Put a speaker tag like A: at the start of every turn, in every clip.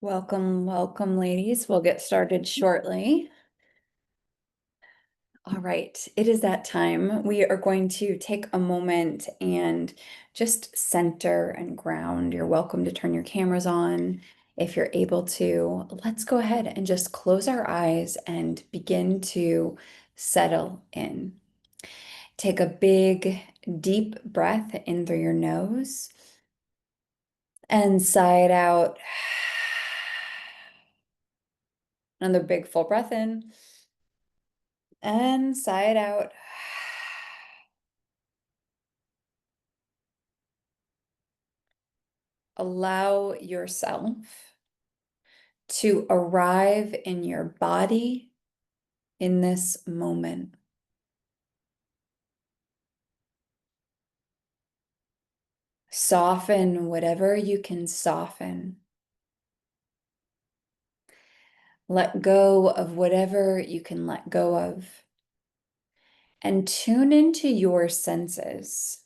A: Welcome, welcome, ladies. We'll get started shortly. All right, it is that time. We are going to take a moment and just center and ground. You're welcome to turn your cameras on if you're able to. Let's go ahead and just close our eyes and begin to settle in. Take a big, deep breath in through your nose and sigh it out. Another big full breath in. And sigh it out. Allow yourself to arrive in your body in this moment. Soften whatever you can soften. Let go of whatever you can let go of. And tune into your senses,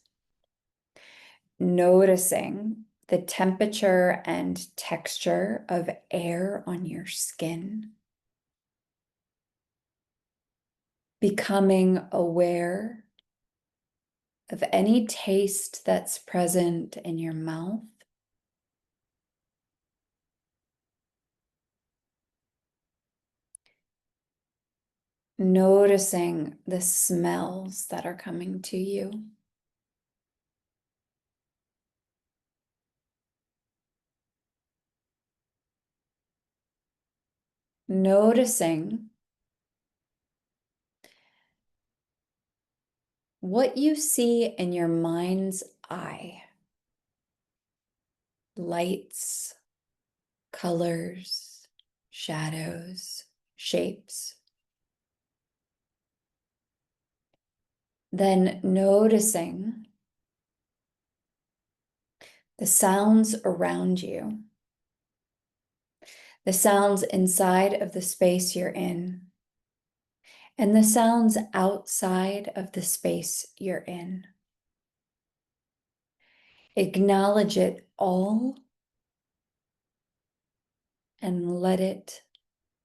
A: noticing the temperature and texture of air on your skin. Becoming aware of any taste that's present in your mouth. Noticing the smells that are coming to you. Noticing what you see in your mind's eye. Lights, colors, shadows, shapes. Then noticing the sounds around you, the sounds inside of the space you're in, and the sounds outside of the space you're in. Acknowledge it all and let it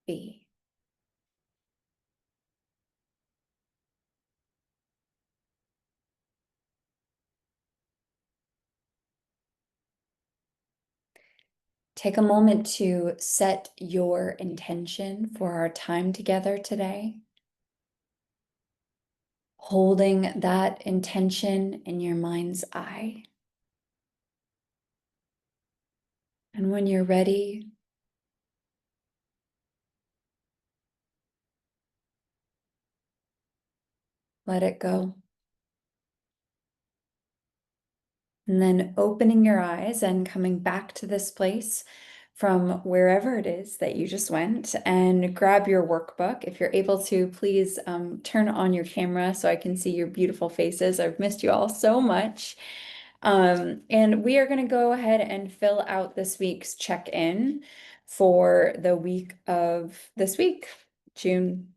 A: be. Take a moment to set your intention for our time together today. Holding that intention in your mind's eye. And when you're ready, let it go. And then opening your eyes and coming back to this place from wherever it is that you just went, and grab your workbook. If you're able to, please turn on your camera so I can see your beautiful faces. I've missed you all so much. And we are going to go ahead and fill out this week's check-in for the week of this week, June.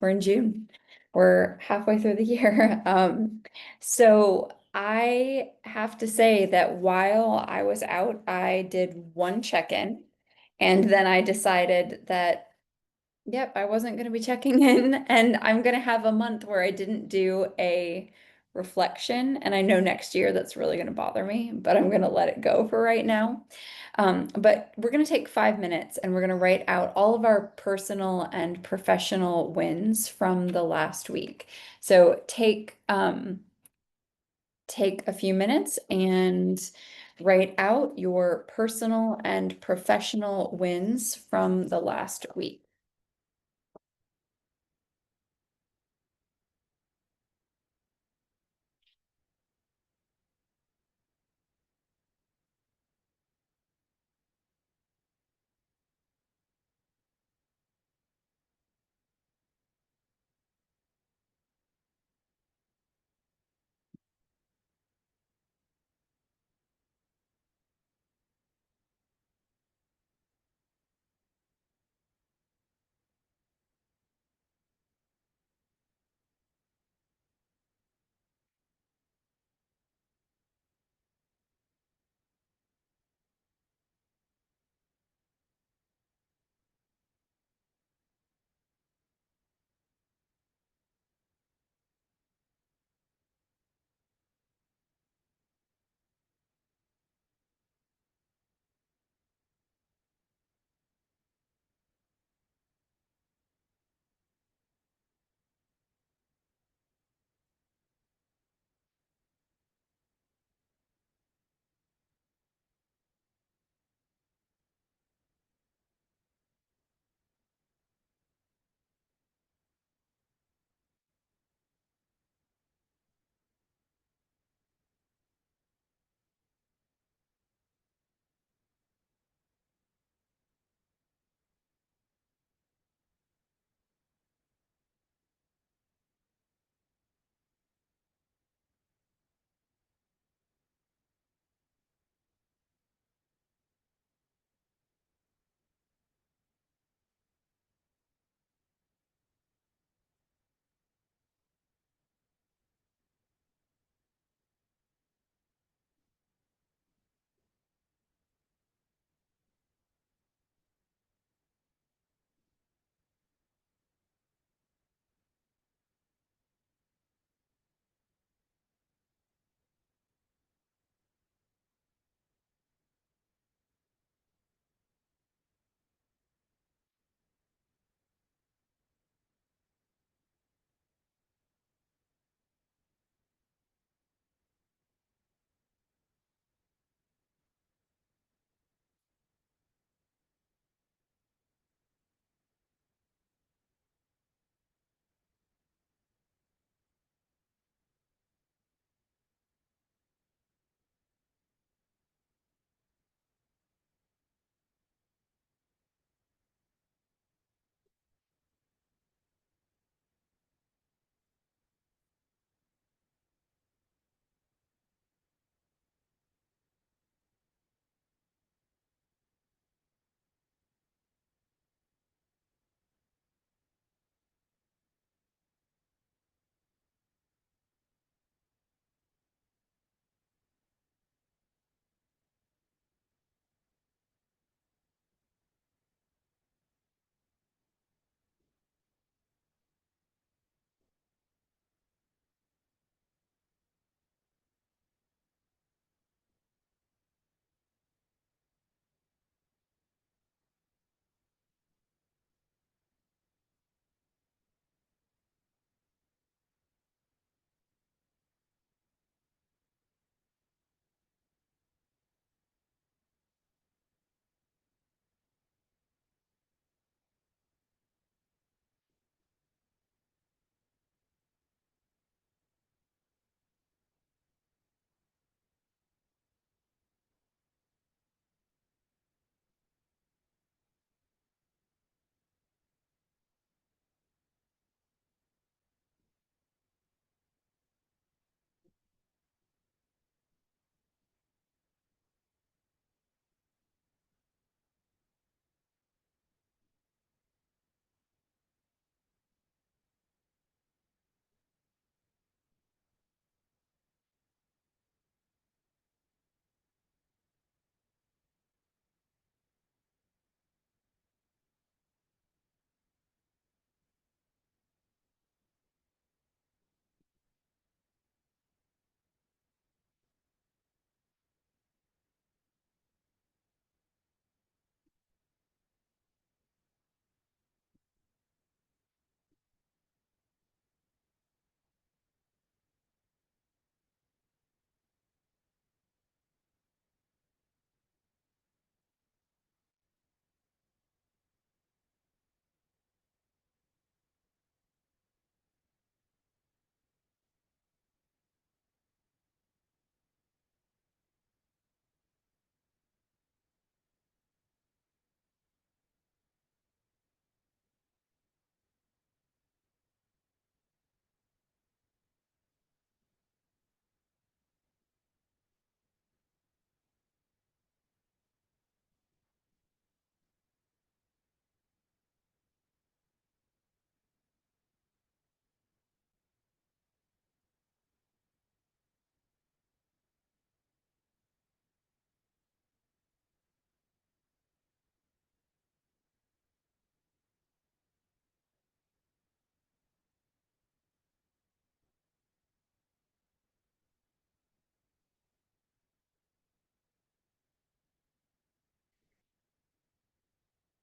A: We're in June. We're halfway through the year. So I have to say that while I was out, I did one check-in, and then I decided that, yep, I wasn't going to be checking in, and I'm going to have a month where I didn't do a reflection. And I know next year that's really going to bother me, but I'm going to let it go for right now. But we're going to take 5 minutes and we're going to write out all of our personal and professional wins from the last week. So take a few minutes and write out your personal and professional wins from the last week.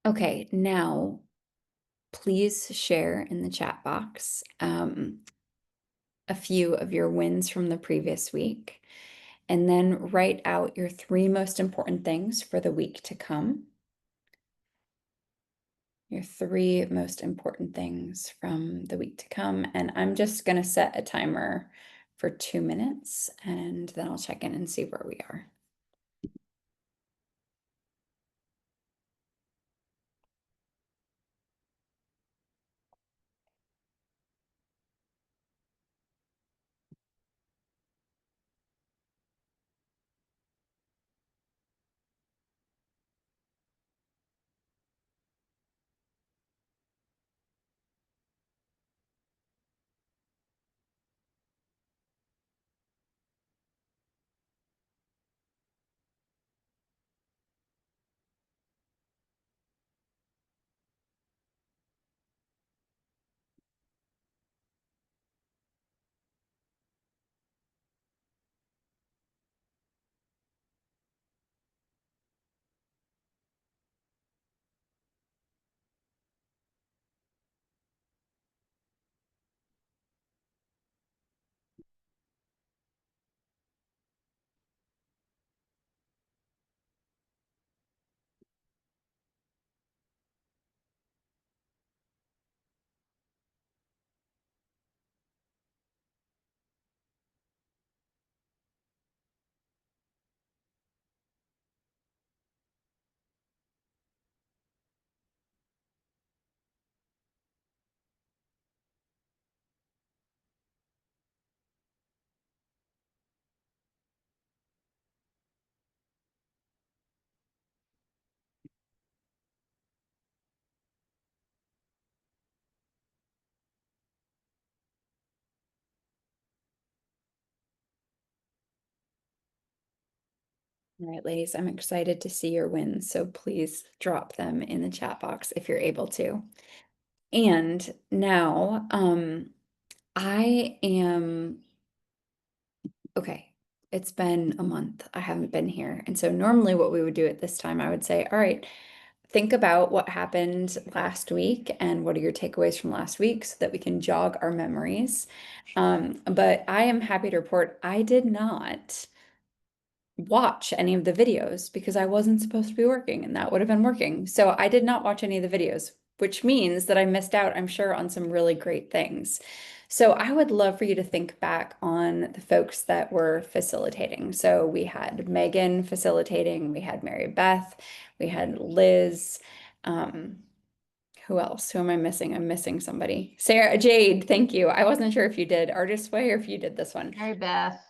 A: Okay, now please share in the chat box a few of your wins from the previous week, and then write out your three most important things for the week to come. Your three most important things from the week to come. And I'm just going to set a timer for 2 minutes and then I'll check in and see where we are. All right, ladies, I'm excited to see your wins, so please drop them in the chat box if you're able to. And now, I am okay. It's been a month. I haven't been here. And so normally what we would do at this time, I would say, all right, think about what happened last week and what are your takeaways from last week so that we can jog our memories. But I am happy to report I did not watch any of the videos because I wasn't supposed to be working and that would have been working. So I did not watch any of the videos, which means that I missed out, I'm sure, on some really great things. So I would love for you to think back on the folks that were facilitating. So we had Megan facilitating, we had Mary Beth, we had Liz. Um, who else? Who am I missing? I'm missing somebody. Sarah, Jade, thank you. I wasn't sure if you did Artist Way or if you did this one.
B: Mary Beth.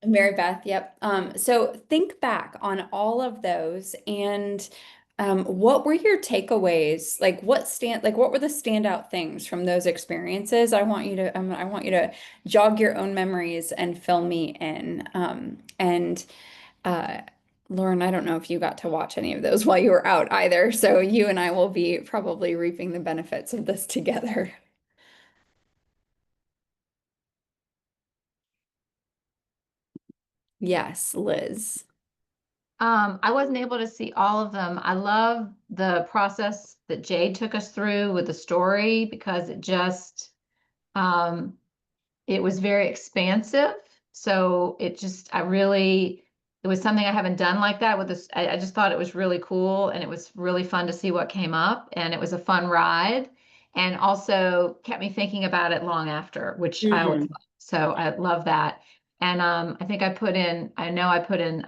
A: Mary Beth, yep. So think back on all of those and what were your takeaways? What were the standout things from those experiences? I want you to jog your own memories and fill me in. And uh, Lauren, I don't know if you got to watch any of those while you were out either. So you and I will be probably reaping the benefits of this together. Yes, Liz.
B: I wasn't able to see all of them. I love the process that Jade took us through with the story because um, it was very expansive. So it was something I haven't done like that with this. I just thought it was really cool and it was really fun to see what came up and it was a fun ride and also kept me thinking about it long after, which I always love. So I love that. And I know I put in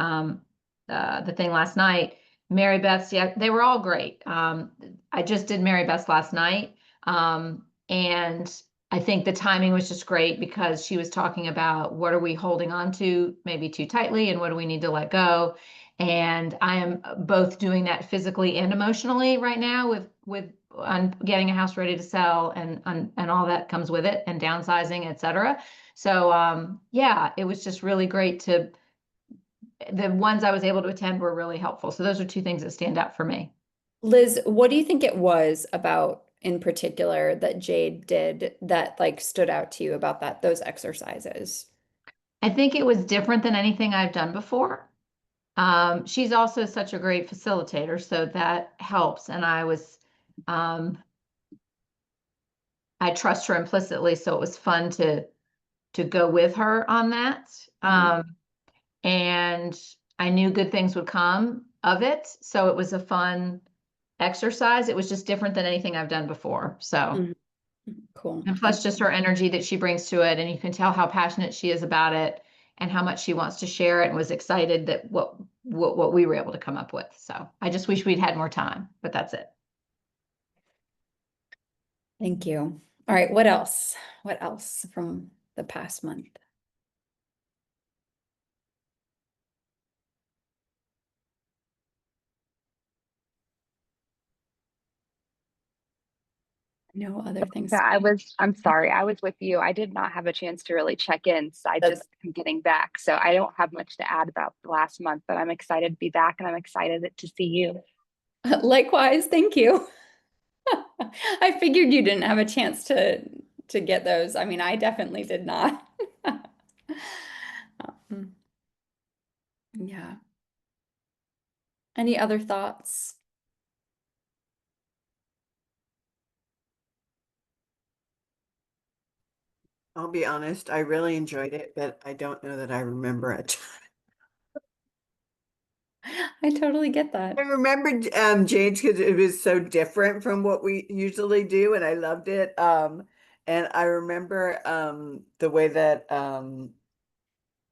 B: the thing last night. Mary Beth's, yeah, they were all great. I just did Mary Beth's last night. And I think the timing was just great because she was talking about what are we holding on to maybe too tightly and what do we need to let go. And I am both doing that physically and emotionally right now with on getting a house ready to sell and all that comes with it and downsizing, etc. So yeah, it was just really great to the ones I was able to attend were really helpful. So those are two things that stand out for me.
A: Liz, what do you think it was about in particular that Jade did that like stood out to you about those exercises?
B: I think it was different than anything I've done before. She's also such a great facilitator, so that helps. And I trust her implicitly, so it was fun to go with her on that. And I knew good things would come of it, so it was a fun exercise. It was just different than anything I've done before. So,
A: Mhm. Cool.
B: and plus just her energy that she brings to it, and you can tell how passionate she is about it and how much she wants to share it, and was excited that what we were able to come up with. So I just wish we'd had more time, but that's it.
A: Thank you. All right, what else? What else from the past month? No other things.
C: Yeah, I'm sorry, I was with you. I did not have a chance to really check in. So I
A: That's
C: just am getting back. So I don't have much to add about the last month, but I'm excited to be back and I'm excited to see you.
A: likewise, thank you. I figured you didn't have a chance to get those. I mean, I definitely did not. Um, yeah. Any other thoughts?
D: I'll be honest, I really enjoyed it, but I don't know that I remember it.
A: I totally get that.
D: I remembered Jane's because it was so different from what we usually do, and I loved it. And I remember the way that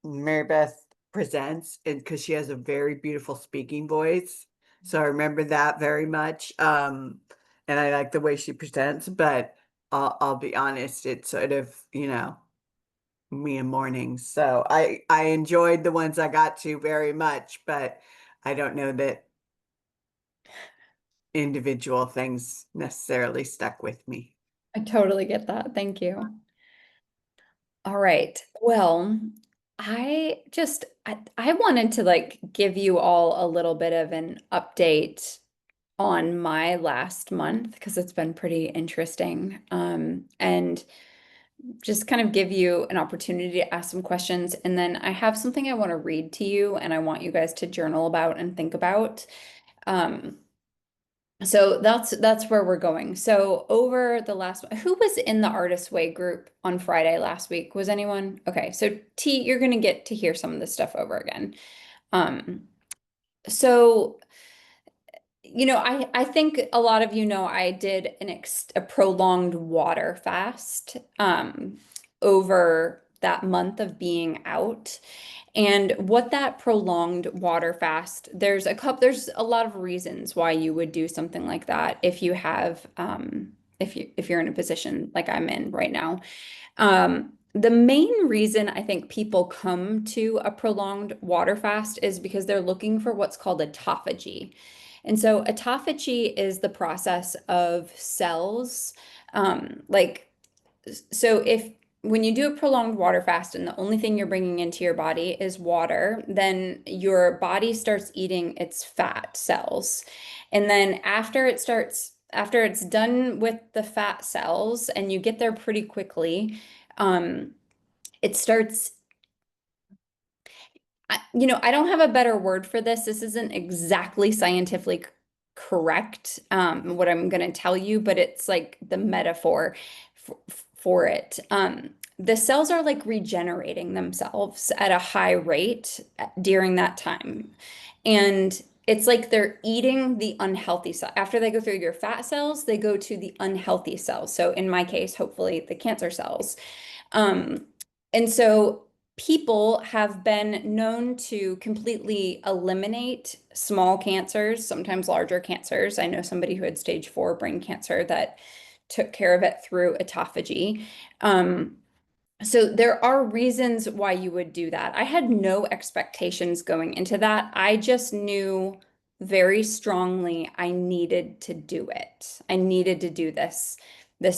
D: Mary Beth presents, and because she has a very beautiful speaking voice. So I remember that very much. And I like the way she presents, but I'll be honest, it's sort of, me in mornings. So I enjoyed the ones I got to very much, but I don't know that individual things necessarily stuck with me.
A: I totally get that. Thank you. All right. Well, I wanted to like give you all a little bit of an update on my last month because it's been pretty interesting. And just kind of give you an opportunity to ask some questions. And then I have something I want to read to you and I want you guys to journal about and think about. Um, so that's where we're going. So over the last, who was in the Artist Way group on Friday last week? Was anyone? Okay, so T, you're gonna get to hear some of this stuff over again. Um, so I think a lot of you know I did a prolonged water fast over that month of being out. And what that prolonged water fast, there's a lot of reasons why you would do something like that if you have if you're in a position like I'm in right now. The main reason I think people come to a prolonged water fast is because they're looking for what's called autophagy. And so autophagy is the process of cells, like so if when you do a prolonged water fast and the only thing you're bringing into your body is water, then your body starts eating its fat cells. And then after it's done with the fat cells and you get there pretty quickly, it starts I don't have a better word for this. This isn't exactly scientifically correct, what I'm going to tell you, but it's like the metaphor for, for it. The cells are like regenerating themselves at a high rate during that time. And it's like they're eating the unhealthy cell. After they go through your fat cells, they go to the unhealthy cells. So in my case, hopefully the cancer cells. Um, and so people have been known to completely eliminate small cancers, sometimes larger cancers. I know somebody who had stage 4 brain cancer that took care of it through autophagy. Um, so there are reasons why you would do that. I had no expectations going into that. I just knew very strongly I needed to do it. I needed to do this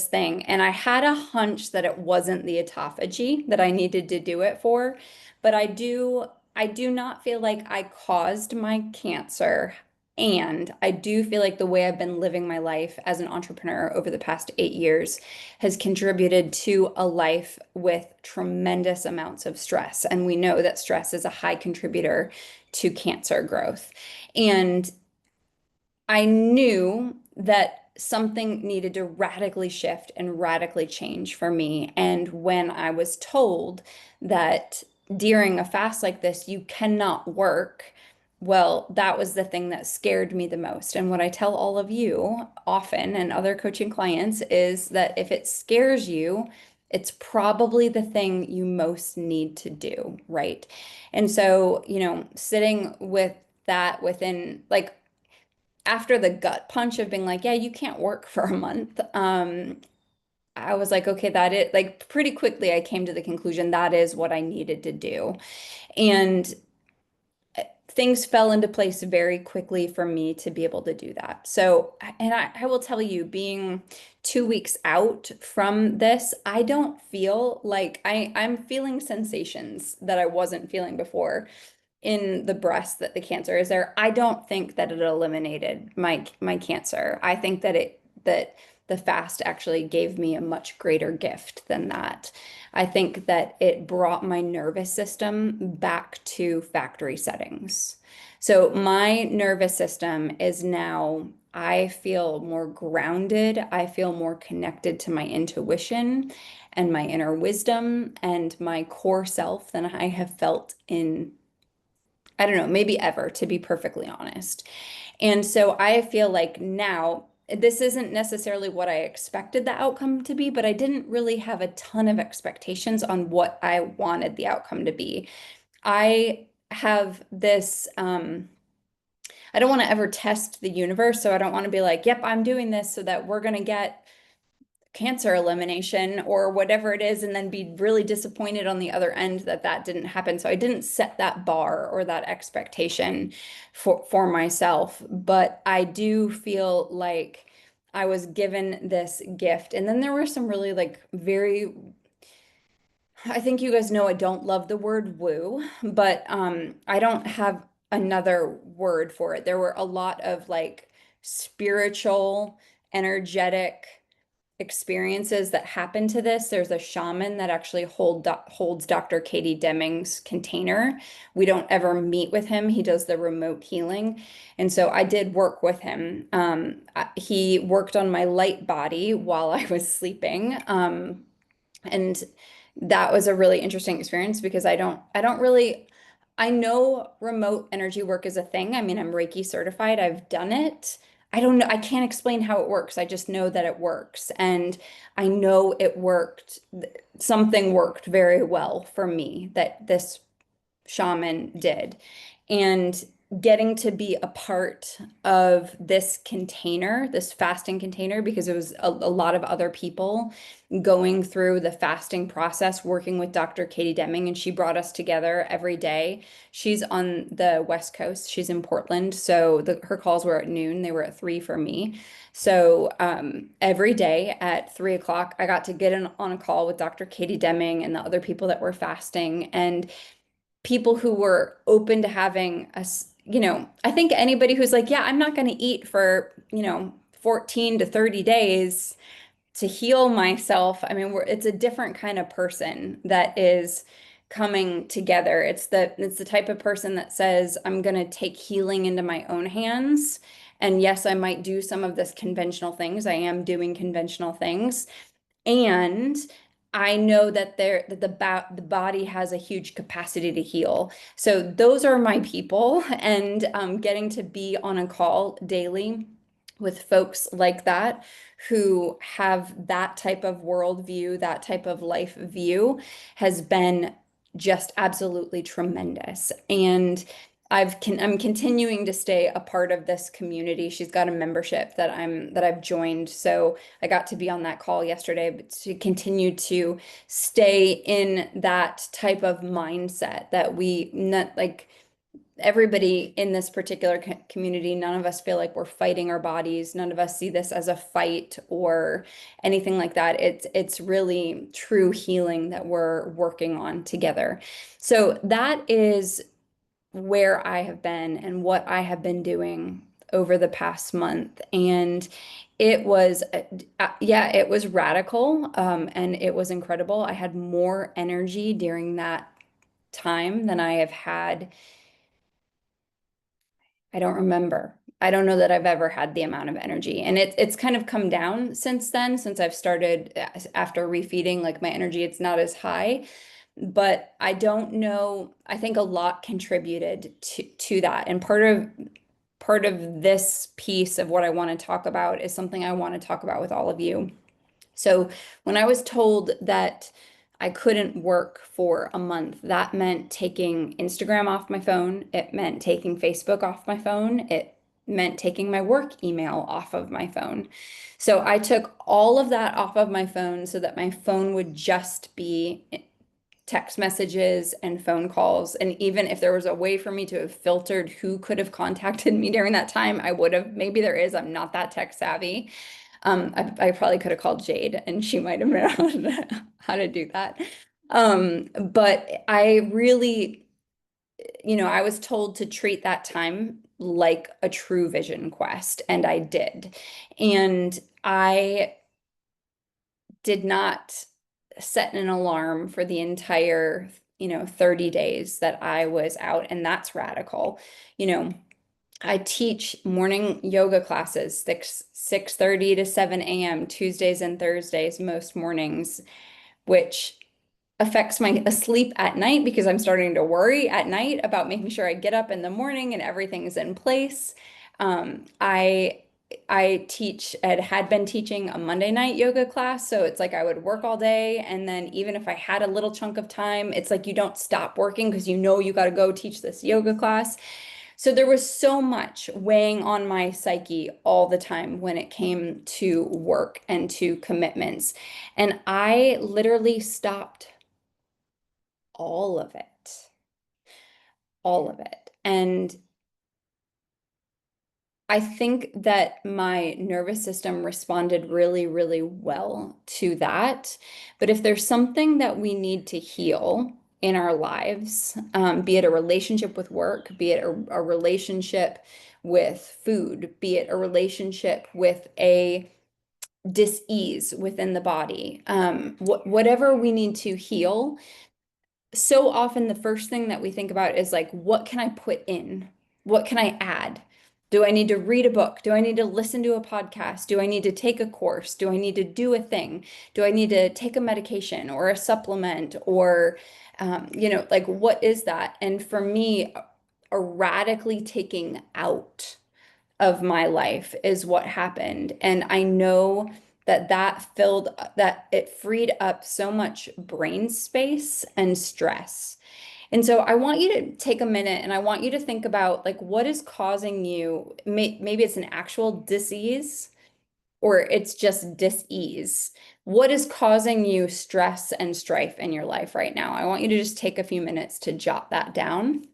A: thing. And I had a hunch that it wasn't the autophagy that I needed to do it for, but I do not feel like I caused my cancer And I do feel like the way I've been living my life as an entrepreneur over the past 8 years has contributed to a life with tremendous amounts of stress. And we know that stress is a high contributor to cancer growth. And I knew that something needed to radically shift and radically change for me. And when I was told that during a fast like this, you cannot work, well, that was the thing that scared me the most. And what I tell all of you often and other coaching clients is that if it scares you, it's probably the thing you most need to do, right? And so, sitting with that within like after the gut punch of being like, yeah, you can't work for a month, I was like, okay, that is like pretty quickly I came to the conclusion that is what I needed to do. And things fell into place very quickly for me to be able to do that. So, and I will tell you, being 2 weeks out from this, I don't feel like I'm feeling sensations that I wasn't feeling before in the breast that the cancer is there. I don't think that it eliminated my cancer. I think that the fast actually gave me a much greater gift than that. I think that it brought my nervous system back to factory settings. So my nervous system is now, I feel more grounded. I feel more connected to my intuition and my inner wisdom and my core self than I have felt in, I don't know, maybe ever, to be perfectly honest. And so I feel like now, this isn't necessarily what I expected the outcome to be, but I didn't really have a ton of expectations on what I wanted the outcome to be. I have this, I don't want to ever test the universe. So I don't want to be like, yep, I'm doing this so that we're going to get cancer elimination or whatever it is, and then be really disappointed on the other end that that didn't happen. So I didn't set that bar or that expectation for myself, but I do feel like I was given this gift. And then there were some really like very, I think you guys know I don't love the word woo, but I don't have another word for it. There were a lot of like spiritual, energetic experiences that happen to this. There's a shaman that actually holds Dr. Katie Deming's container. We don't ever meet with him. He does the remote healing. And so I did work with him. He worked on my light body while I was sleeping. And that was a really interesting experience because I know remote energy work is a thing. I mean, I'm Reiki certified. I've done it. I don't know. I can't explain how it works. I just know that it works. And I know it worked. Something worked very well for me that this shaman did. And getting to be a part of this container, this fasting container, because it was a lot of other people going through the fasting process, working with Dr. Katie Deming, and she brought us together every day. She's on the West Coast. She's in Portland. So her calls were at noon. They were at 3 for me. So every day at 3 o'clock, I got to get on a call with Dr. Katie Deming and the other people that were fasting, and people who were open to having us, I think anybody who's like, yeah, I'm not going to eat for, 14 to 30 days to heal myself. I mean, it's a different kind of person that is coming together. It's the type of person that says, I'm going to take healing into my own hands. And yes, I might do some of this conventional things. I am doing conventional things. And I know that the body has a huge capacity to heal. So those are my people, and getting to be on a call daily with folks like that who have that type of worldview, that type of life view, has been just absolutely tremendous. And I'm continuing to stay a part of this community. She's got a membership that I've joined. So I got to be on that call yesterday, but to continue to stay in that type of mindset that we not like everybody in this particular community, none of us feel like we're fighting our bodies. None of us see this as a fight or anything like that. It's really true healing that we're working on together. So that is where I have been and what I have been doing over the past month. And it was, yeah, it was radical, and it was incredible. I had more energy during that time than I have had. I don't remember. I don't know that I've ever had the amount of energy. And it's kind of come down since then, since I've started after refeeding, like my energy, it's not as high. But I don't know. I think a lot contributed to that. And part of this piece of what I want to talk about is something I want to talk about with all of you. So when I was told that I couldn't work for a month, that meant taking Instagram off my phone. It meant taking Facebook off my phone. It meant taking my work email off of my phone. So I took all of that off of my phone so that my phone would just be text messages and phone calls. And even if there was a way for me to have filtered who could have contacted me during that time, I would have. Maybe there is. I'm not that tech savvy. I probably could have called Jade and she might have known how to do that. But I really, I was told to treat that time like a true vision quest, and I did. And I did not set an alarm for the entire, 30 days that I was out, and that's radical. I teach morning yoga classes, 6:30 to 7 a.m. Tuesdays and Thursdays, most mornings, which affects my sleep at night because I'm starting to worry at night about making sure I get up in the morning and everything's in place. I teach and had been teaching a Monday night yoga class, so it's like I would work all day, and then even if I had a little chunk of time, it's like you don't stop working because you got to go teach this yoga class. So there was so much weighing on my psyche all the time when it came to work and to commitments. And I literally stopped all of it, all of it. And I think that my nervous system responded really, really well to that. But if there's something that we need to heal in our lives, be it a relationship with work, be it a relationship with food, be it a relationship with a dis-ease within the body, whatever we need to heal, so often the first thing that we think about is like, what can I put in? What can I add? Do I need to read a book? Do I need to listen to a podcast? Do I need to take a course? Do I need to do a thing? Do I need to take a medication or a supplement or, like what is that? And for me, a radically taking out of my life is what happened. And I know that it freed up so much brain space and stress. And so I want you to take a minute and I want you to think about like what is causing you, maybe it's an actual disease or it's just dis-ease. What is causing you stress and strife in your life right now? I want you to just take a few minutes to jot that down.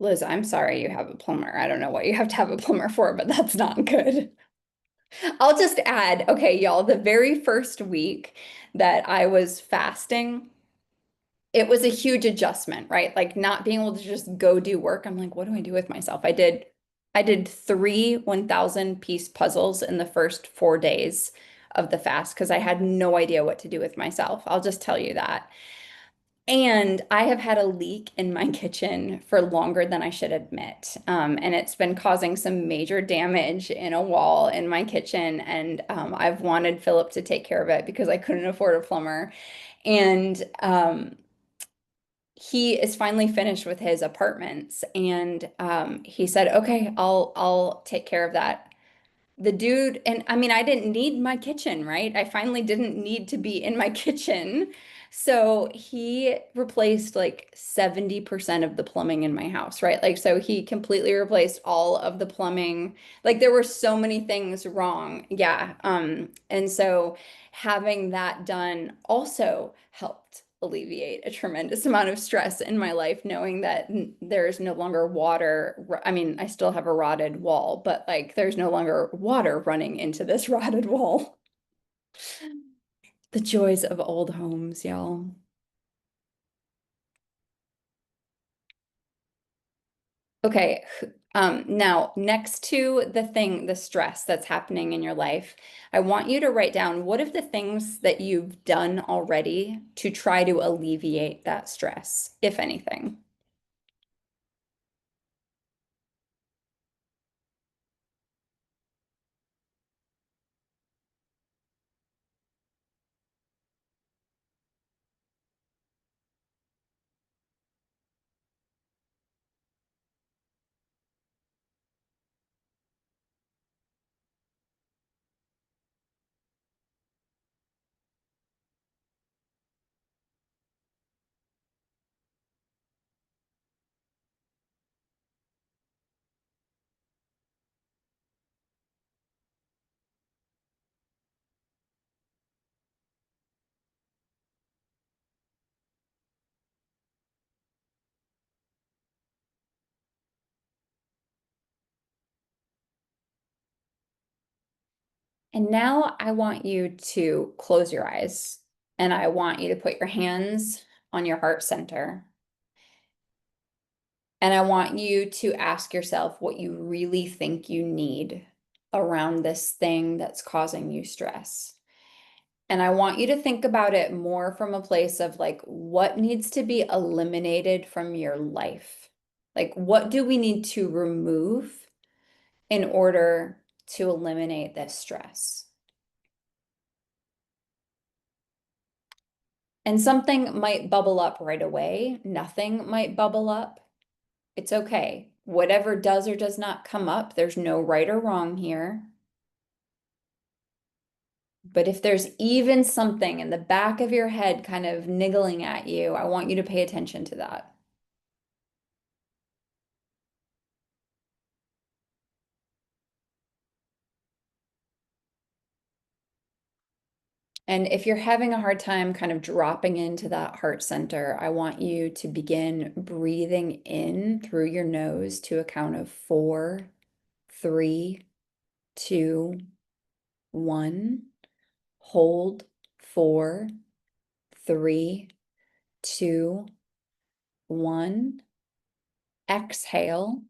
A: Liz, I'm sorry you have a plumber. I don't know what you have to have a plumber for, but that's not good. I'll just add, okay, y'all, the very first week that I was fasting, it was a huge adjustment, right? Like not being able to just go do work. I'm like, what do I do with myself? I did 3 1,000 piece puzzles in the first 4 days of the fast because I had no idea what to do with myself. I'll just tell you that. And I have had a leak in my kitchen for longer than I should admit. And it's been causing some major damage in a wall in my kitchen. And I've wanted Philip to take care of it because I couldn't afford a plumber. And he is finally finished with his apartments. And he said, okay, I'll take care of that. The dude, and I mean, I didn't need my kitchen, right? I finally didn't need to be in my kitchen. So he replaced like 70% of the plumbing in my house, right? Like, so he completely replaced all of the plumbing. Like, there were so many things wrong. Yeah. And so having that done also helped. alleviate a tremendous amount of stress in my life, knowing that there is no longer water. I mean, I still have a rotted wall, but like there's no longer water running into this rotted wall. The joys of old homes, y'all. Okay, now next to the stress that's happening in your life, I want you to write down what of the things that you've done already to try to alleviate that stress, if anything. And now I want you to close your eyes and I want you to put your hands on your heart center. And I want you to ask yourself what you really think you need around this thing that's causing you stress. And I want you to think about it more from a place of like, what needs to be eliminated from your life? Like, what do we need to remove in order to eliminate this stress? And something might bubble up right away. Nothing might bubble up. It's okay. Whatever does or does not come up, there's no right or wrong here. But if there's even something in the back of your head kind of niggling at you, I want you to pay attention to that. And if you're having a hard time kind of dropping into that heart center, I want you to begin breathing in through your nose to a count of 4, 3, 2, 1. Hold 4, 3, 2, 1. Exhale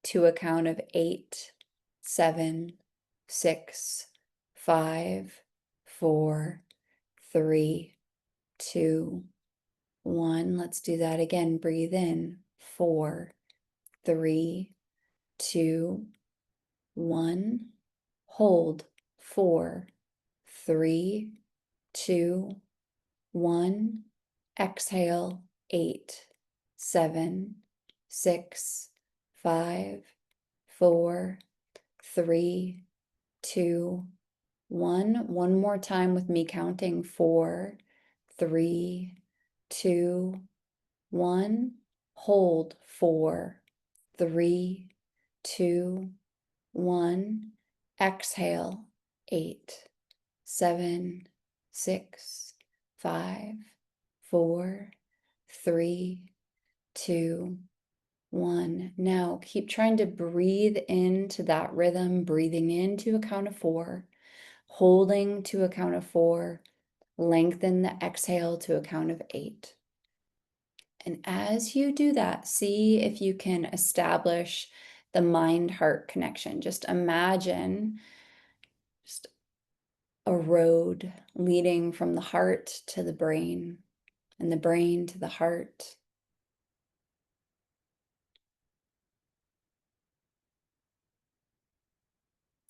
A: to a count of 8, 7, 6, 5, 4, 3, 2, 1. Let's do that again. Breathe in. 4, 3, 2, 1. Hold. 4, 3, 2, 1. Exhale. 8, 7, 6, 5, 4, 3, 2, 1. One more time with me counting. 4, 3, 2, 1. Hold. 4, 3, 2, 1. Exhale. 8, 7, 6, 5, 4, 3, 2, 1. Now keep trying to breathe into that rhythm, breathing into a count of 4, holding to a count of 4, lengthen the exhale to a count of 8. And as you do that, see if you can establish the mind-heart connection. Just imagine just a road leading from the heart to the brain and the brain to the heart.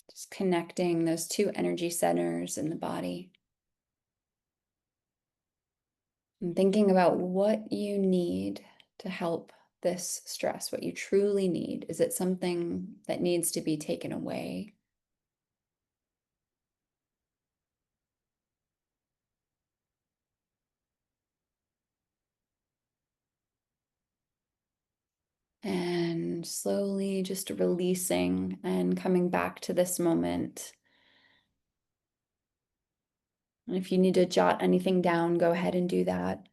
A: Just connecting those two energy centers in the body. And thinking about what you need to help this stress, what you truly need. Is it something that needs to be taken away? And slowly just releasing and coming back to this moment. And if you need to jot anything down, go ahead and do that.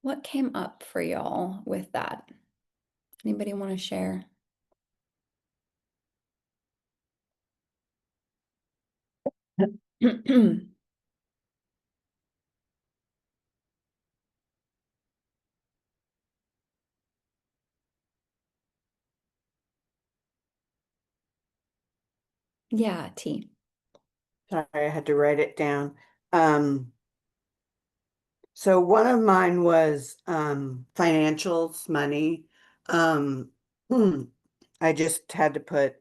A: What came up for y'all with that? Anybody want to share? Yeah, T.
D: Sorry, I had to write it down. Um, so one of mine was financials, money. Um, I just had to put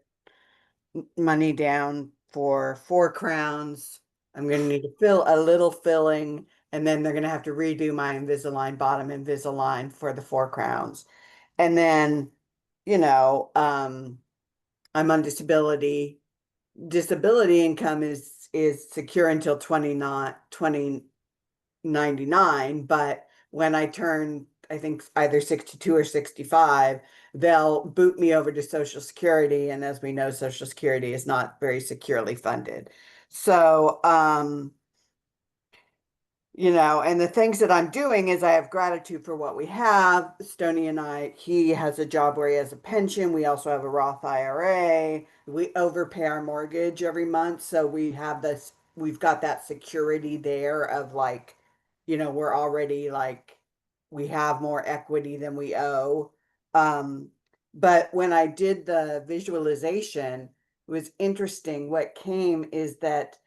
D: money down for 4 crowns. I'm going to need to fill a little filling, and then they're going to have to redo my Invisalign, bottom Invisalign for the 4 crowns. And then, I'm on disability. Disability income is secure until 2099, but when I turn, I think either 62 or 65, they'll boot me over to Social Security. And as we know, Social Security is not very securely funded. So, and the things that I'm doing is I have gratitude for what we have. Stony and I, he has a job where he has a pension. We also have a Roth IRA. We overpay our mortgage every month. So we've got that security there of like, we're already like, we have more equity than we owe. But when I did the visualization, it was interesting. What came is that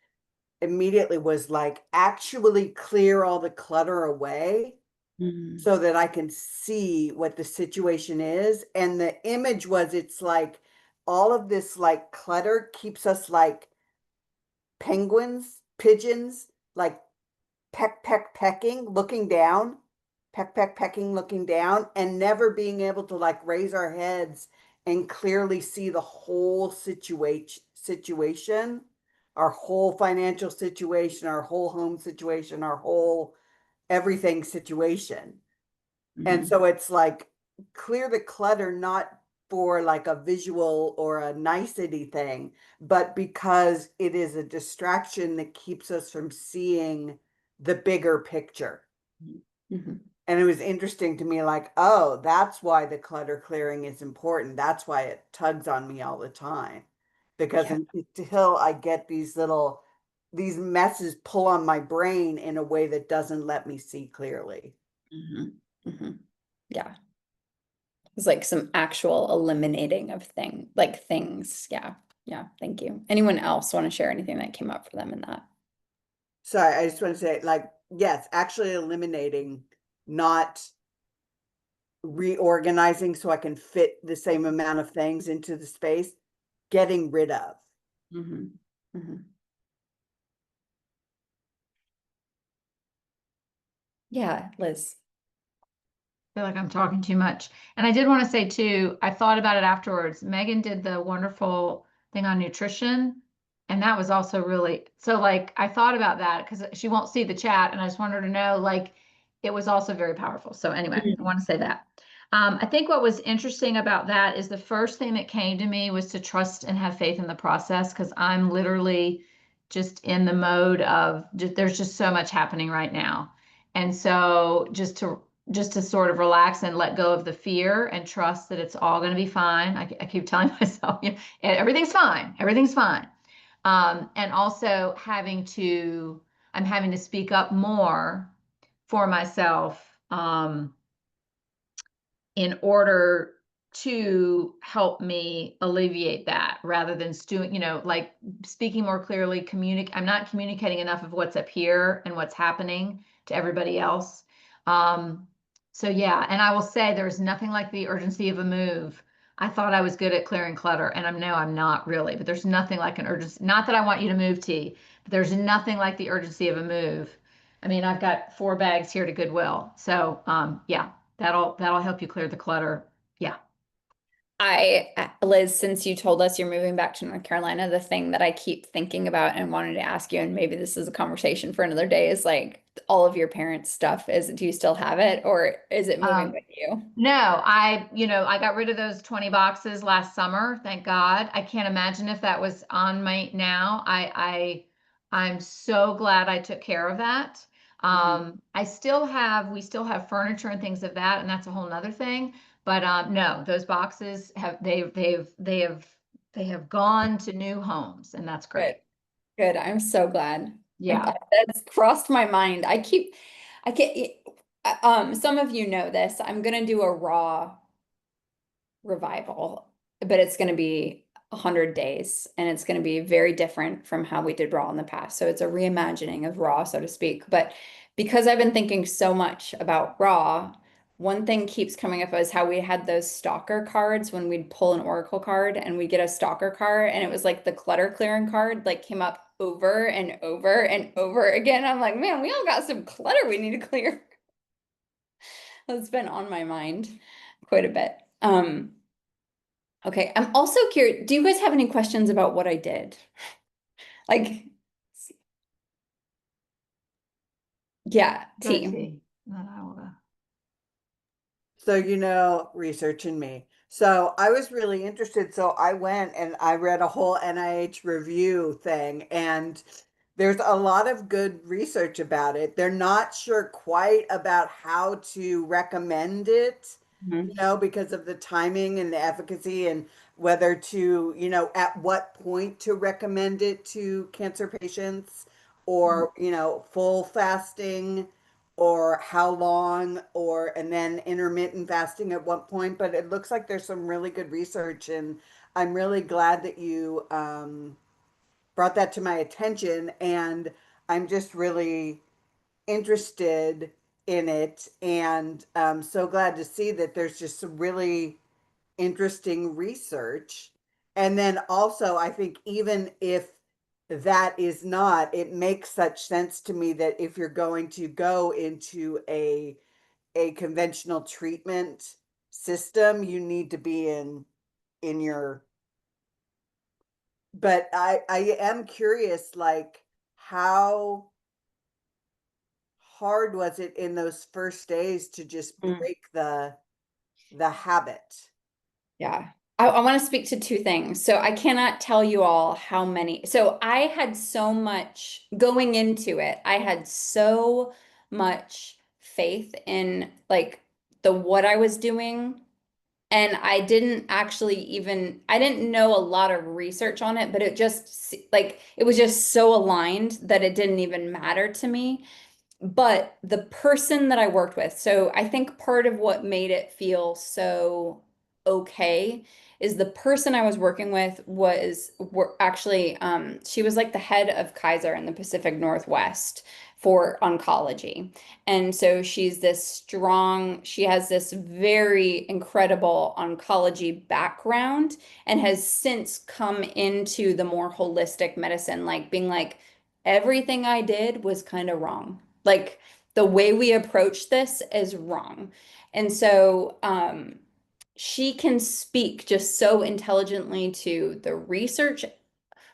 D: immediately was like actually clear all the clutter away
A: Mm.
D: so that I can see what the situation is. And the image was it's like all of this like clutter keeps us like penguins, pigeons, like pecking, looking down, pecking, looking down, and never being able to like raise our heads and clearly see the whole situation, our whole financial situation, our whole home situation, our whole everything situation. And
A: Mhm.
D: so it's like clear the clutter, not for like a visual or a nicety thing, but because it is a distraction that keeps us from seeing the bigger picture.
A: Mhm.
D: And it was interesting to me, like, oh, that's why the clutter clearing is important. That's why it tugs on me all the time. Because
A: Yeah.
D: until I get these messes pull on my brain in a way that doesn't let me see clearly.
A: Mhm. Mhm. Yeah. It's like some actual eliminating of things. Yeah. Yeah. Thank you. Anyone else want to share anything that came up for them in that?
D: Sorry, I just want to say, like, yes, actually eliminating, not reorganizing so I can fit the same amount of things into the space, getting rid of.
A: Mhm. Mhm. Yeah, Liz.
B: Feel like I'm talking too much. And I did want to say too, I thought about it afterwards. Megan did the wonderful thing on nutrition. And that was also really, so like I thought about that because she won't see the chat and I just want her to know like it was also very powerful. So anyway, I want to say that. I think what was interesting about that is the first thing that came to me was to trust and have faith in the process because I'm literally just in the mode of there's just so much happening right now. And so just to sort of relax and let go of the fear and trust that it's all going to be fine. I keep telling myself, everything's fine, everything's fine. And also I'm having to speak up more for myself in order to help me alleviate that rather than like speaking more clearly, I'm not communicating enough of what's up here and what's happening to everybody else. So yeah, and I will say there's nothing like the urgency of a move. I thought I was good at clearing clutter, and I'm not really, but there's nothing like an urgency. Not that I want you to move, T, but there's nothing like the urgency of a move. I mean, I've got 4 bags here to Goodwill. So yeah, that'll help you clear the clutter. Yeah.
A: Liz, since you told us you're moving back to North Carolina, the thing that I keep thinking about and wanted to ask you, and maybe this is a conversation for another day, is like all of your parents' stuff. Do you still have it, or is it moving
B: Um,
A: with you?
B: No, I got rid of those 20 boxes last summer, thank God. I can't imagine if that was on my now. I'm so glad I took care of that. We still have furniture and things of that, and that's a whole nother thing. But no, those boxes they have gone to new homes, and that's
A: Good.
B: great.
A: Good. I'm so glad.
B: Yeah.
A: That's crossed my mind. I can't, some of you know this. I'm gonna do a raw revival, but it's going to be 100 days and it's going to be very different from how we did Raw in the past. So it's a reimagining of Raw, so to speak. But because I've been thinking so much about Raw, one thing keeps coming up is how we had those stalker cards when we'd pull an Oracle card and we get a stalker card, and it was like the clutter clearing card like came up over and over and over again. I'm like, man, we all got some clutter we need to clear. That's been on my mind quite a bit. Okay, I'm also curious, do you guys have any questions about what I did? Like, yeah,
B: Go
A: T.
B: T. Then I will go.
D: So, researching me. So I was really interested. So I went and I read a whole NIH review thing, and there's a lot of good research about it. They're not sure quite about how to recommend it,
A: Mhm.
D: because of the timing and the efficacy, and whether to, at what point to recommend it to cancer patients, or, full fasting, or how long, and then intermittent fasting at what point. But it looks like there's some really good research, and I'm really glad that you brought that to my attention. And I'm just really interested in it, and so glad to see that there's just some really interesting research. And then also, I think even if that is not, it makes such sense to me that if you're going to go into a conventional treatment system, you need to be in your. But I am curious, like, how hard was it in those first days to just
A: Mm.
D: break the habit?
A: Yeah. I want to speak to two things. So I cannot tell you all how many. So I had so much going into it. I had so much faith in like the what I was doing. And I didn't know a lot of research on it, but like it was just so aligned that it didn't even matter to me. But the person that I worked with, so I think part of what made it feel so okay is the person I was working with actually, she was like the head of Kaiser in the Pacific Northwest for oncology. And so she has this very incredible oncology background and has since come into the more holistic medicine, like being like, everything I did was kind of wrong. Like the way we approach this is wrong. And so she can speak just so intelligently to the research,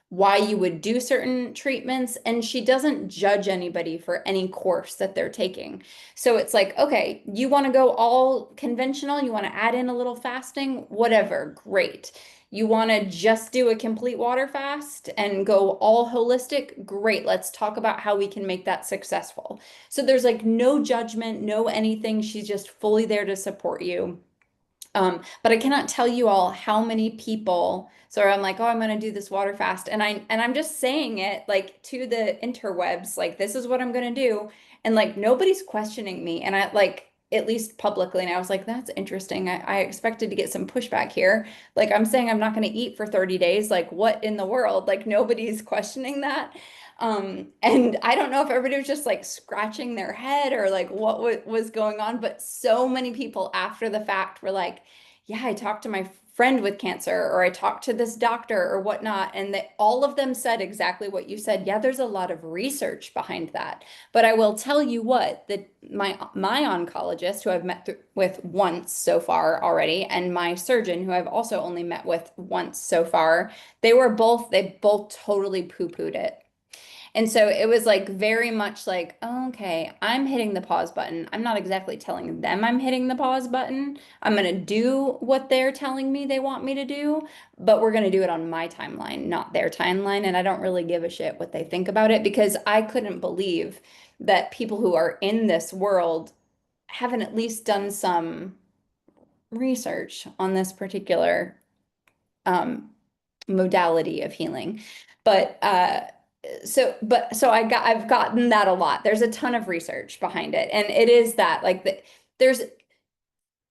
A: why you would do certain treatments, and she doesn't judge anybody for any course that they're taking. So it's like, okay, you want to go all conventional, you want to add in a little fasting, whatever, great. You want to just do a complete water fast and go all holistic, great. Let's talk about how we can make that successful. So there's like no judgment, no anything. She's just fully there to support you. But I cannot tell you all how many people. So I'm like, oh, I'm gonna do this water fast, and I'm just saying it like to the interwebs, like this is what I'm gonna do, and like nobody's questioning me, and I like at least publicly, and I was like, that's interesting. I expected to get some pushback here. Like I'm saying I'm not gonna eat for 30 days. Like what in the world? Like nobody's questioning that. And I don't know if everybody was just like scratching their head or like what was going on, but so many people after the fact were like, yeah, I talked to my friend with cancer, or I talked to this doctor or whatnot, and they all of them said exactly what you said. Yeah, there's a lot of research behind that. But I will tell you what, that my oncologist, who I've met with once so far already, and my surgeon, who I've also only met with once so far, they both totally poo-pooed it. And so it was like very much like, oh, okay, I'm hitting the pause button. I'm not exactly telling them I'm hitting the pause button. I'm going to do what they're telling me they want me to do, but we're going to do it on my timeline, not their timeline. And I don't really give a shit what they think about it, because I couldn't believe that people who are in this world haven't at least done some research on this particular um, modality of healing. But I've gotten that a lot. There's a ton of research behind it. And it is that like there's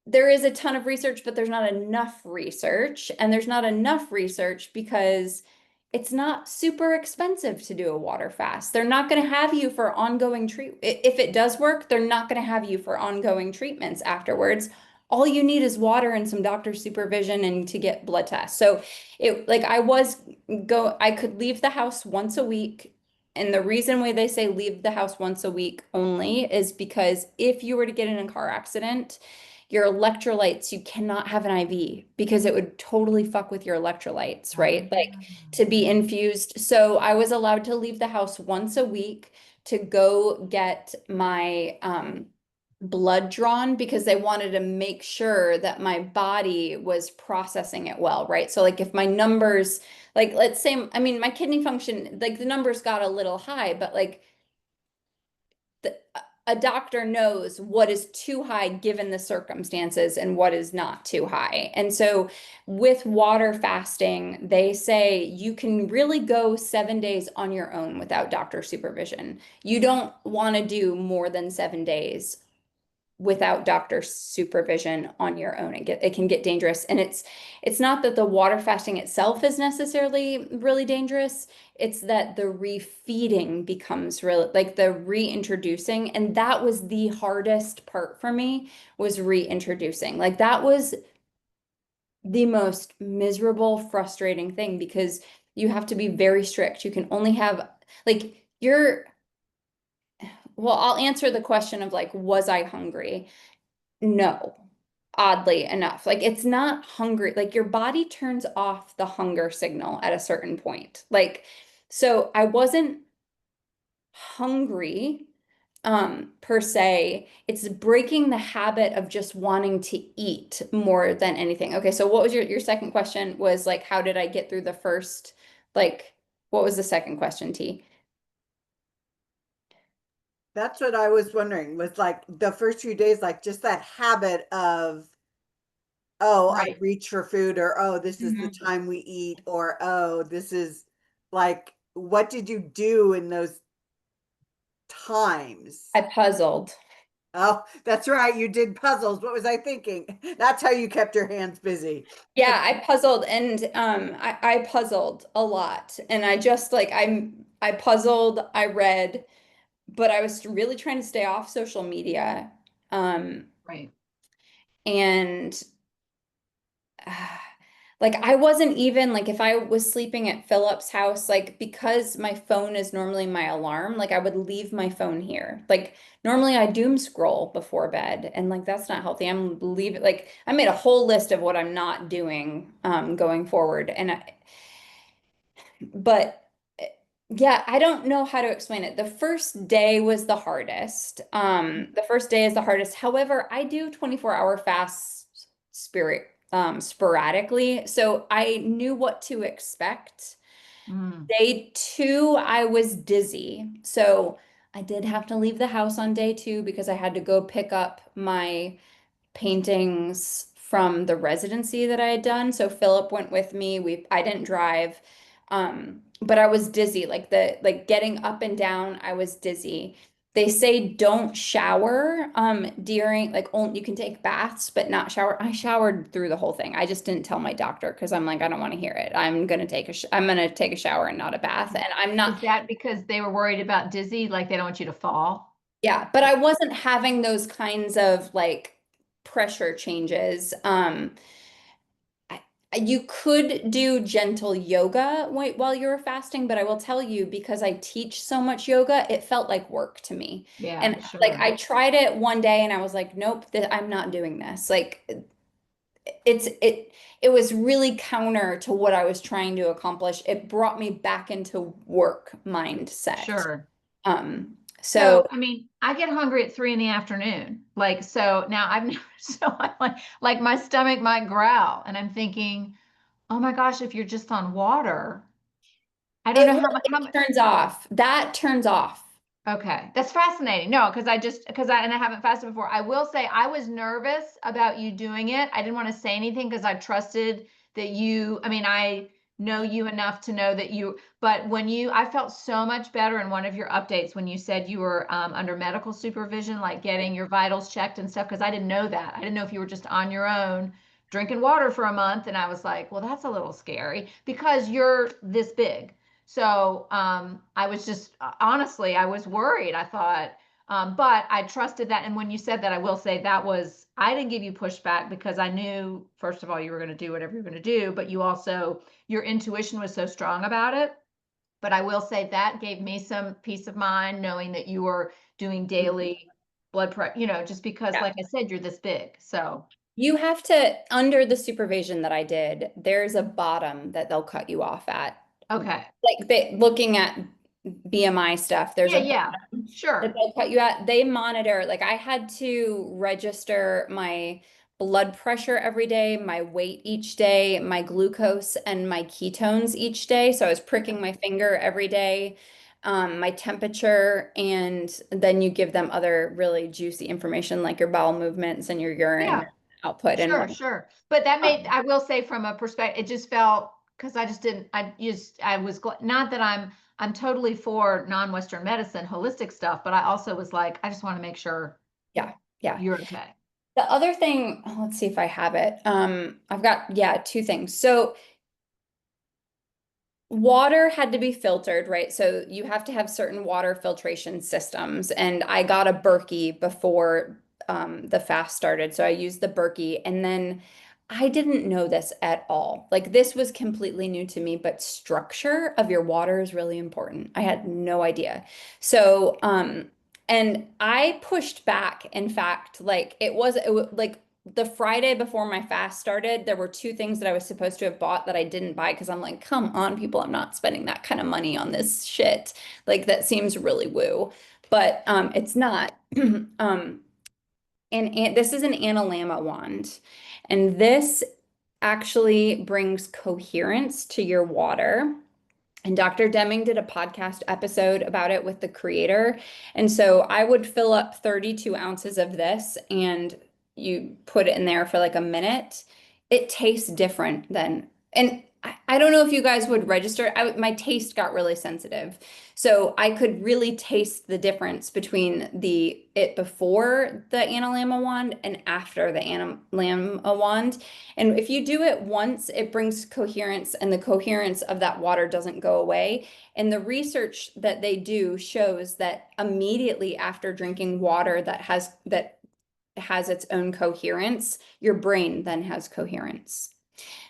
A: there is a ton of research, but there's not enough research. And there's not enough research because it's not super expensive to do a water fast. They're not going to have you for ongoing If it does work, they're not going to have you for ongoing treatments afterwards. All you need is water and some doctor supervision and to get blood tests. So I could leave the house once a week. And the reason why they say leave the house once a week only is because if you were to get in a car accident, your electrolytes, you cannot have an IV because it would totally fuck with your electrolytes, right? Like to be infused. So I was allowed to leave the house once a week to go get my blood drawn, because they wanted to make sure that my body was processing it well, right? So like if my numbers, like let's say, I mean, my kidney function, like the numbers got a little high, but like a doctor knows what is too high given the circumstances and what is not too high. And so with water fasting, they say you can really go 7 days on your own without doctor supervision. You don't want to do more than 7 days without doctor supervision on your own. It can get dangerous. And it's not that the water fasting itself is necessarily really dangerous. It's that the refeeding becomes really like the reintroducing. And that was the hardest part for me, was reintroducing. Like that was the most miserable, frustrating thing, because you have to be very strict. You can only have like well, I'll answer the question of like, was I hungry? No, oddly enough. Like it's not hungry. Like your body turns off the hunger signal at a certain point. Like, so I wasn't hungry per se. It's breaking the habit of just wanting to eat more than anything. Okay, so what was your second question, was like how did I get through the first, like what was the second question, T?
D: That's what I was wondering, was like the first few days, like just that habit of, oh, I
B: Right.
D: reach for food, or oh, this is the
A: Mhm.
D: time we eat, or oh, this is like, what did you do in those times?
A: I puzzled.
D: Oh, that's right, you did puzzles. What was I thinking? That's how you kept your hands busy.
A: Yeah, I puzzled, and I puzzled a lot, and I just like I puzzled, I read, but I was really trying to stay off social media.
B: Right.
A: And like I wasn't even like, if I was sleeping at Philip's house, like because my phone is normally my alarm, like I would leave my phone here. Like normally I doom scroll before bed, and like that's not healthy. I'm leaving, like I made a whole list of what I'm not doing going forward. But yeah, I don't know how to explain it. The first day was the hardest. The first day is the hardest. However, I do 24-hour fasts sporadically, so I knew what to expect.
B: Mm,
A: Day two, I was dizzy. So I did have to leave the house on day two because I had to go pick up my paintings from the residency that I had done. So Philip went with me. I didn't drive. But I was dizzy. Like getting up and down, I was dizzy. They say don't shower during like only you can take baths but not shower. I showered through the whole thing. I just didn't tell my doctor because I'm like I don't want to hear it. I'm gonna take a shower and not a bath. And I'm not.
B: is that because they were worried about dizzy, like they don't want you to fall?
A: Yeah, but I wasn't having those kinds of like pressure changes. You could do gentle yoga while you were fasting, but I will tell you, because I teach so much yoga, it felt like work to me.
B: Yeah,
A: And like
B: sure.
A: I tried it one day and I was like, nope, I'm not doing this. Like it was really counter to what I was trying to accomplish. It brought me back into work mindset.
B: Sure.
A: So
B: So, I mean, I get hungry at 3 in the afternoon. Like, so now I've never, so I'm like my stomach might growl and I'm thinking, oh my gosh, if you're just on water, I don't
A: it
B: know
A: it
B: how much.
A: turns off. That turns off.
B: Okay, that's fascinating. No, because and I haven't fasted before. I will say I was nervous about you doing it. I didn't want to say anything because I trusted that you, I mean, I know you enough to know that you, but I felt so much better in one of your updates when you said you were under medical supervision, like getting your vitals checked and stuff, because I didn't know that. I didn't know if you were just on your own drinking water for a month. And I was like, well, that's a little scary because you're this big. So I was just honestly, I was worried. I thought, but I trusted that. And when you said that, I will say that was, I didn't give you pushback because I knew, first of all, you were going to do whatever you're going to do, but you also, your intuition was so strong about it. But I will say that gave me some peace of mind knowing that you were doing daily blood pressure, just because,
A: Yeah.
B: like I said, you're this big. So,
A: You have to, under the supervision that I did, there's a bottom that they'll cut you off at.
B: okay.
A: Like looking at BMI stuff, there's
B: Yeah,
A: a
B: yeah,
A: bottom that
B: sure.
A: they'll cut you at. They monitor, like I had to register my blood pressure every day, my weight each day, my glucose and my ketones each day. So I was pricking my finger every day, my temperature, and then you give them other really juicy information like your bowel movements and your urine
B: Yeah.
A: output and
B: Sure,
A: what.
B: sure. But that made,
A: um,
B: I will say from a perspective, it just felt, because I just didn't, I was, not that I'm totally for non-Western medicine, holistic stuff, but I also was like, I just want to make sure
A: yeah, yeah.
B: you're okay.
A: The other thing, let's see if I have it. I've got, yeah, two things. So water had to be filtered, right? So you have to have certain water filtration systems. And I got a Berkey before the fast started. So I used the Berkey. And then I didn't know this at all. Like this was completely new to me, but structure of your water is really important. I had no idea. So, and I pushed back. In fact, like it was like the Friday before my fast started, there were two things that I was supposed to have bought that I didn't buy because I'm like, come on, people, I'm not spending that kind of money on this shit. Like that seems really woo, but it's not. And this is an Analama wand, and this actually brings coherence to your water. And Dr. Deming did a podcast episode about it with the creator. And so I would fill up 32 ounces of this and you put it in there for like a minute. It tastes different than, and I don't know if you guys would register. My taste got really sensitive. So I could really taste the difference between it before the Analama wand and after the Analama wand. And if you do it once, it brings coherence, and the coherence of that water doesn't go away. And the research that they do shows that immediately after drinking water that has its own coherence, your brain then has coherence.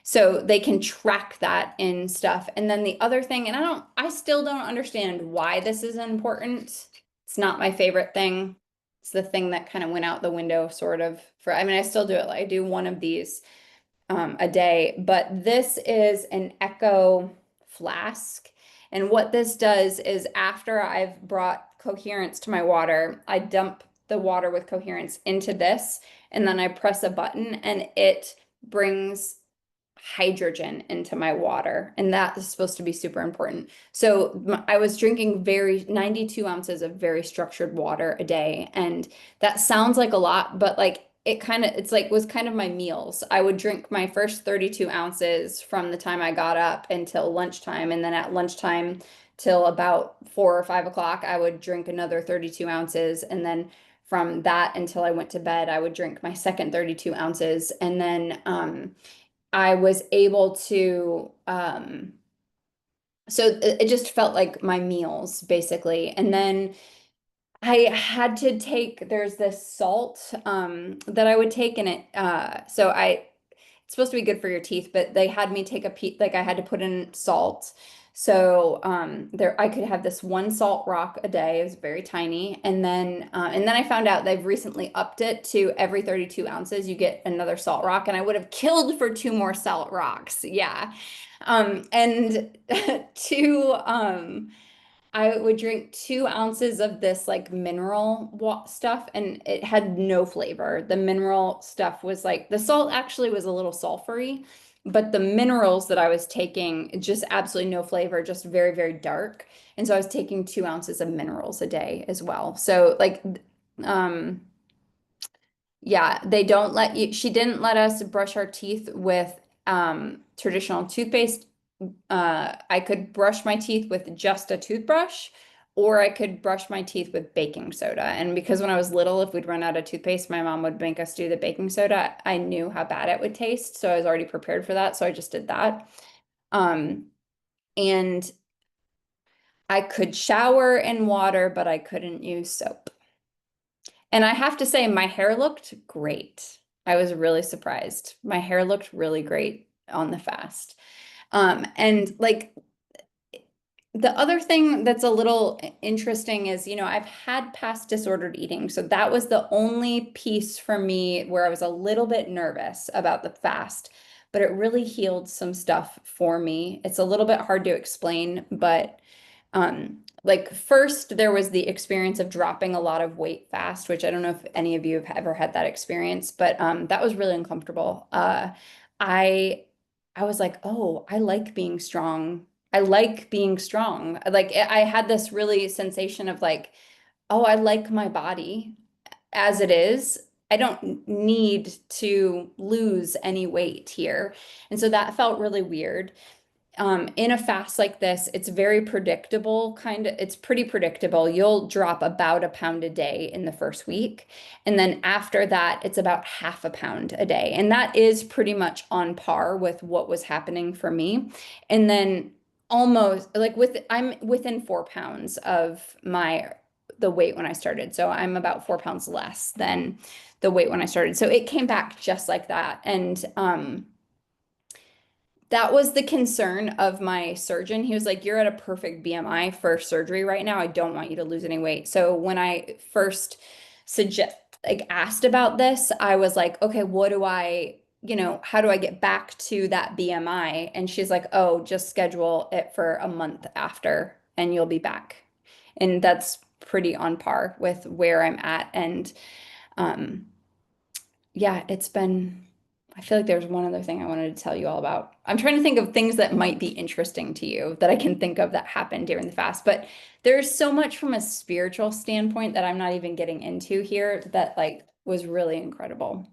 A: So they can track that in stuff. And then the other thing, and I still don't understand why this is important. It's not my favorite thing. It's the thing that kind of went out the window, sort of, I mean, I still do it. Like I do one of these a day, but this is an Echo flask. And what this does is after I've brought coherence to my water, I dump the water with coherence into this, and then I press a button and it brings hydrogen into my water. And that is supposed to be super important. So I was drinking 92 ounces of very structured water a day. And that sounds like a lot, but like it's like was kind of my meals. I would drink my first 32 ounces from the time I got up until lunchtime. And then at lunchtime till about 4 or 5 o'clock, I would drink another 32 ounces. And then from that until I went to bed, I would drink my second 32 ounces. And then I was able to, so it just felt like my meals basically. And then I had to take, there's this salt that I would take in it. So it's supposed to be good for your teeth, but they had me take a like I had to put in salt. So there I could have this one salt rock a day. It was very tiny. And then I found out they've recently upped it to every 32 ounces you get another salt rock. And I would have killed for 2 more salt rocks. Yeah. And two I would drink 2 ounces of this like mineral stuff, and it had no flavor. The mineral stuff was like, the salt actually was a little sulfury, but the minerals that I was taking, just absolutely no flavor, just very, very dark. And so I was taking 2 ounces of minerals a day as well. So like, um, yeah, they don't let you, she didn't let us brush our teeth with traditional toothpaste. I could brush my teeth with just a toothbrush, or I could brush my teeth with baking soda. And because when I was little, if we'd run out of toothpaste, my mom would make us do the baking soda. I knew how bad it would taste, so I was already prepared for that. So I just did that. And I could shower in water, but I couldn't use soap. And I have to say, my hair looked great. I was really surprised. My hair looked really great on the fast. And like the other thing that's a little interesting is, I've had past disordered eating. So that was the only piece for me where I was a little bit nervous about the fast, but it really healed some stuff for me. It's a little bit hard to explain, but like first there was the experience of dropping a lot of weight fast, which I don't know if any of you have ever had that experience, but that was really uncomfortable. I I was like, oh, I like being strong. I like being strong. Like I had this really sensation of like, oh, I like my body as it is. I don't need to lose any weight here. And so that felt really weird. In a fast like this, it's very predictable, it's pretty predictable. You'll drop about a pound a day in the first week. And then after that, it's about half a pound a day. And that is pretty much on par with what was happening for me. And then almost like I'm within 4 pounds of the weight when I started. So I'm about 4 pounds less than the weight when I started. So it came back just like that. And, that was the concern of my surgeon. He was like, you're at a perfect BMI for surgery right now. I don't want you to lose any weight. So when I first asked about this, I was like, okay, how do I get back to that BMI? And she's like, oh, just schedule it for a month after and you'll be back. And that's pretty on par with where I'm at. And yeah, I feel like there's one other thing I wanted to tell you all about. I'm trying to think of things that might be interesting to you that I can think of that happened during the fast, but there's so much from a spiritual standpoint that I'm not even getting into here that like was really incredible.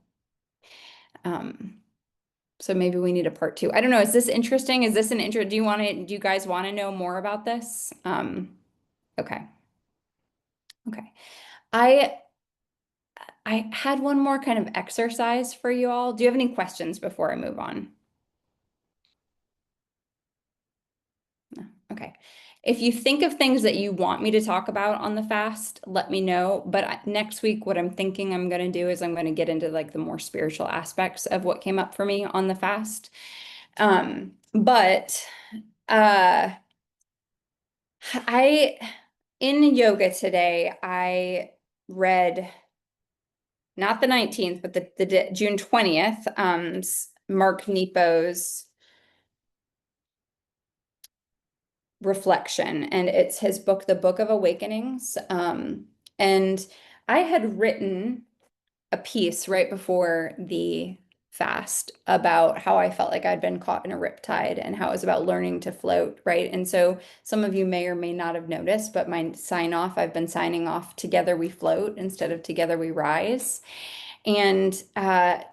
A: So maybe we need a part 2. I don't know. Is this interesting? Is this an intro? Do you guys want to know more about this? Okay. Okay. I had one more kind of exercise for you all. Do you have any questions before I move on? No. Okay. If you think of things that you want me to talk about on the fast, let me know. But next week, what I'm thinking I'm going to do is I'm going to get into like the more spiritual aspects of what came up for me on the fast. But in yoga today, I read not the 19th, but the June 20th, Mark Nepo's reflection, and it's his book, The Book of Awakenings. And I had written a piece right before the fast about how I felt like I'd been caught in a riptide and how it was about learning to float, right? And so some of you may or may not have noticed, but my sign off, I've been signing off Together We Float instead of Together We Rise. And I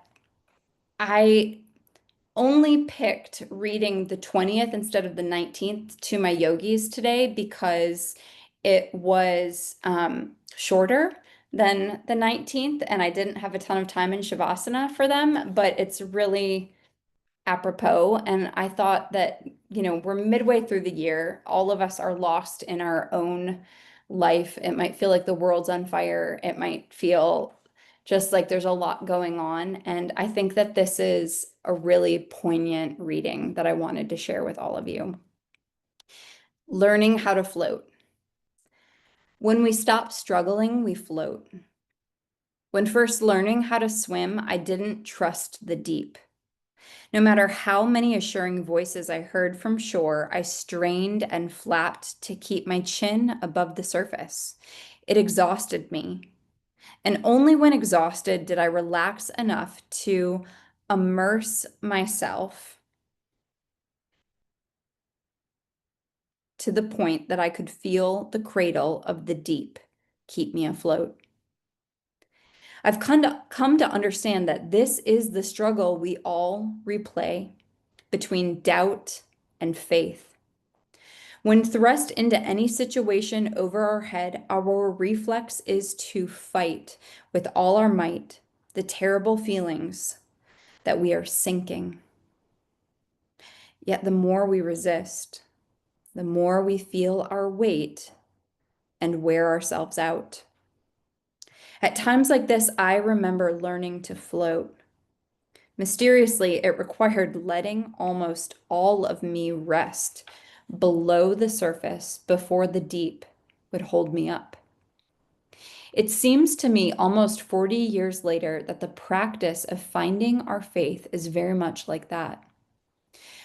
A: only picked reading the 20th instead of the 19th to my yogis today because it was shorter than the 19th, and I didn't have a ton of time in Shavasana for them, but it's really apropos. And I thought that, we're midway through the year. All of us are lost in our own life. It might feel like the world's on fire. It might feel Just like there's a lot going on. And I think that this is a really poignant reading that I wanted to share with all of you. Learning how to float. When we stop struggling, we float. When first learning how to swim, I didn't trust the deep. No matter how many assuring voices I heard from shore, I strained and flapped to keep my chin above the surface. It exhausted me. And only when exhausted did I relax enough to immerse myself to the point that I could feel the cradle of the deep keep me afloat. I've come to understand that this is the struggle we all replay between doubt and faith. When thrust into any situation over our head, our reflex is to fight with all our might the terrible feelings that we are sinking. Yet the more we resist, the more we feel our weight and wear ourselves out. At times like this, I remember learning to float. Mysteriously, it required letting almost all of me rest below the surface before the deep would hold me up. It seems to me almost 40 years later that the practice of finding our faith is very much like that.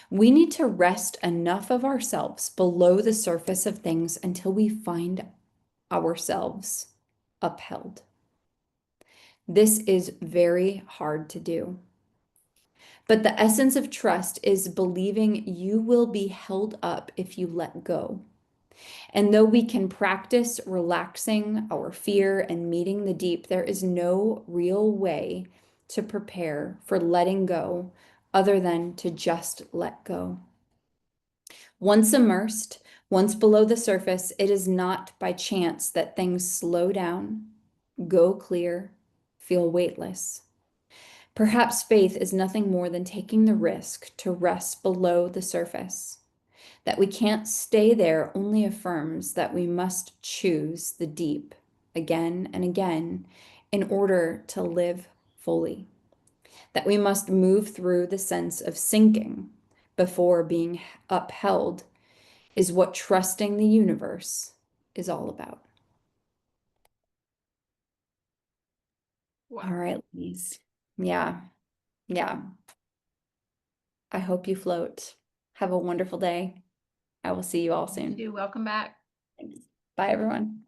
A: We need to rest enough of ourselves below the surface of things until we find ourselves upheld. This is very hard to do. But the essence of trust is believing you will be held up if you let go. And though we can practice relaxing our fear and meeting the deep, there is no real way to prepare for letting go other than to just let go. Once immersed, once below the surface, it is not by chance that things slow down, go clear, feel weightless. Perhaps faith is nothing more than taking the risk to rest below the surface. That we can't stay there only affirms that we must choose the deep again and again in order to live fully. That we must move through the sense of sinking before being upheld is what trusting the universe is all about.
B: Wow.
A: All right, ladies. Yeah. I hope you float. Have a wonderful day. I will see you all soon.
B: You welcome back.
A: Thanks. Bye, everyone.